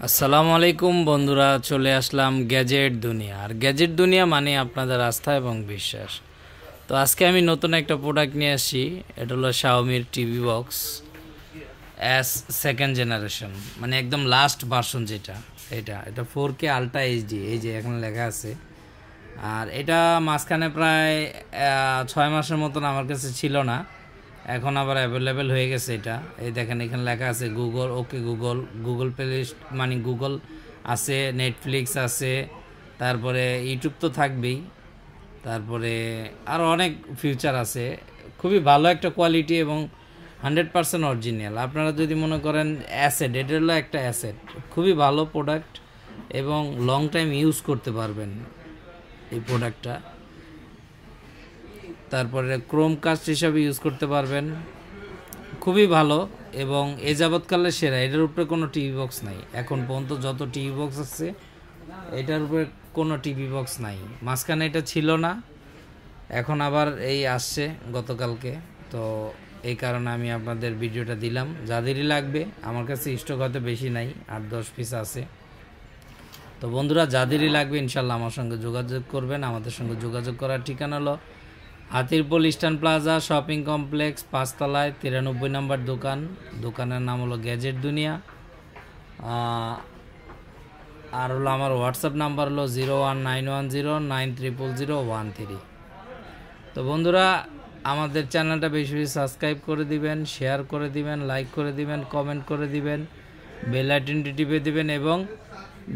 আসসালামু আলাইকুম বন্ধুরা, চলে আসলাম গ্যাজেট দুনিয়া। আর গ্যাজেট দুনিয়া মানে আপনাদের আস্থা এবং বিশ্বাস। তো আজকে আমি নতুন একটা প্রোডাক্ট নিয়ে আসছি। এটা হলো শাওমির TV box S second generation, মানে একদম লাস্ট ভার্সন যেটা। এটা 4K আলট্রা এইচডি, এই যে এখানে লেখা আছে। আর এটা মাঝখানে প্রায় 6 মাসের মতন আমার কাছে ছিল না, এখন আবার অ্যাভেলেবেল হয়ে গেছে। এটা এই দেখেন, এখানে লেখা আছে Google, okay Google, Google play, মানে গুগল আছে, নেটফ্লিক্স আছে, তারপরে ইউটিউব তো থাকবেই, তারপরে আরও অনেক ফিউচার আছে। খুবই ভালো একটা কোয়ালিটি এবং 100% অরিজিনাল। আপনারা যদি মনে করেন অ্যাসেট, এটা হলো একটা অ্যাসেট, খুবই ভালো প্রোডাক্ট এবং লং টাইম ইউজ করতে পারবেন এই প্রোডাক্টটা। তারপরে ক্রোমকাস্ট হিসাবে ইউজ করতে পারবেন, খুবই ভালো এবং এ যাবৎকালে সেরা। এটার উপরে কোনো টিভি বক্স নাই, এখন পর্যন্ত যত টিভি বক্স আছে এটার উপরে কোনো টিভি বক্স নাই। মাঝখানে এটা ছিল না, এখন আবার এই আসছে গতকালকে। তো এই কারণে আমি আপনাদের ভিডিওটা দিলাম। যাদেরই লাগবে, আমার কাছে স্টক হয়তো বেশি নাই, 8-10 পিস আছে। তো বন্ধুরা, যাদেরই লাগবে ইনশাল্লাহ আমার সঙ্গে যোগাযোগ করবেন। আমাদের সঙ্গে যোগাযোগ করার ঠিকানা হলো Hatirpul Eastern Plaza shopping complex, 5 তলায় 93 নম্বর দোকান। দোকানের নাম হলো গ্যাজেট দুনিয়া। আর হলো আমার হোয়াটসঅ্যাপ নাম্বার হলো 01910930013। তো বন্ধুরা, আমাদের চ্যানেলটা বেশি বেশি সাবস্ক্রাইব করে দিবেন, শেয়ার করে দিবেন, লাইক করে দিবেন, কমেন্ট করে দিবেন, বেল আইকনটি টিপে দিবেন এবং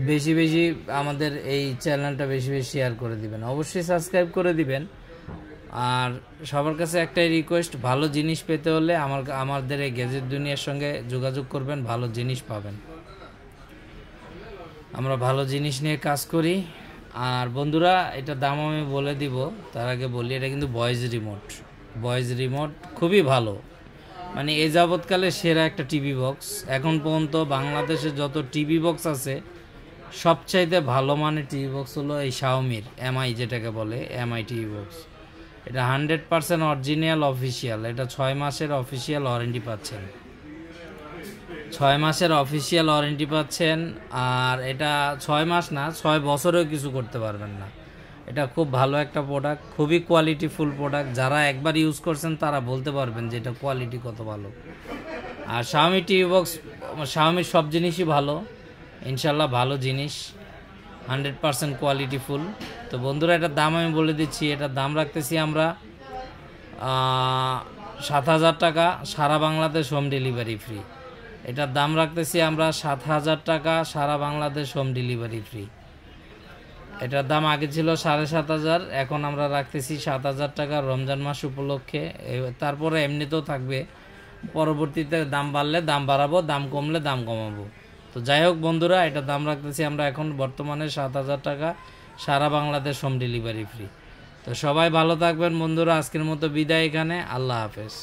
বেশি বেশি আমাদের এই চ্যানেলটা বেশি বেশি শেয়ার করে দিবেন। অবশ্যই সাবস্ক্রাইব করে দিবেন। আর সবার কাছে একটাই রিকোয়েস্ট, ভালো জিনিস পেতে হলে আমাদের এই গ্যাজেট দুনিয়ার সঙ্গে যোগাযোগ করবেন, ভালো জিনিস পাবেন। আমরা ভালো জিনিস নিয়ে কাজ করি। আর বন্ধুরা, এটা দাম আমি বলে দিব, তার আগে বলি এটা কিন্তু ভয়েস রিমোট খুবই ভালো, মানে এ যাবৎকালে সেরা একটা টিভি বক্স। এখন পর্যন্ত বাংলাদেশে যত টিভি বক্স আছে সবচাইতে ভালো মানের টিভি বক্স হলো এই শাওমির এমআই, যেটাকে বলে এমআই টিভি বক্স। এটা 100% অরিজিনাল অফিসিয়াল। এটা 6 মাসের অফিসিয়াল ওয়ারেন্টি পাচ্ছেন, 6 মাসের অফিসিয়াল ওয়ারেন্টি পাচ্ছেন। আর এটা 6 মাস না, 6 বছরেও কিছু করতে পারবেন না। এটা খুব ভালো একটা প্রোডাক্ট, খুবই কোয়ালিটিফুল প্রোডাক্ট। যারা একবার ইউজ করছেন তারা বলতে পারবেন যে এটা কোয়ালিটি কত ভালো। আর শাওমি টিভি বক্স, শাওমির সব জিনিসই ভালো, ইনশাল্লাহ ভালো জিনিস, 100% কোয়ালিটিফুল। তো বন্ধুরা, এটার দাম আমি বলে দিচ্ছি। এটার দাম রাখতেছি আমরা 7,000 টাকা, সারা বাংলাদেশ হোম ডেলিভারি ফ্রি। এটার দাম রাখতেছি আমরা 7,000 টাকা, সারা বাংলাদেশ হোম ডেলিভারি ফ্রি। এটার দাম আগে ছিল 7,500, এখন আমরা রাখতেছি 7,000 টাকা রমজান মাস উপলক্ষে। তারপরে এমনিতেও থাকবে, পরবর্তীতে দাম বাড়লে দাম বাড়াবো, দাম কমলে দাম কমাবো। তো যাই হোক বন্ধুরা, এটার দাম রাখতেছি আমরা এখন বর্তমানে 7,000 টাকা, সারা বাংলাদেশ হোম ডেলিভারি ফ্রি। তো সবাই ভালো থাকবেন বন্ধুরা, আজকের মতো বিদায় এখানে, আল্লাহ হাফেজ।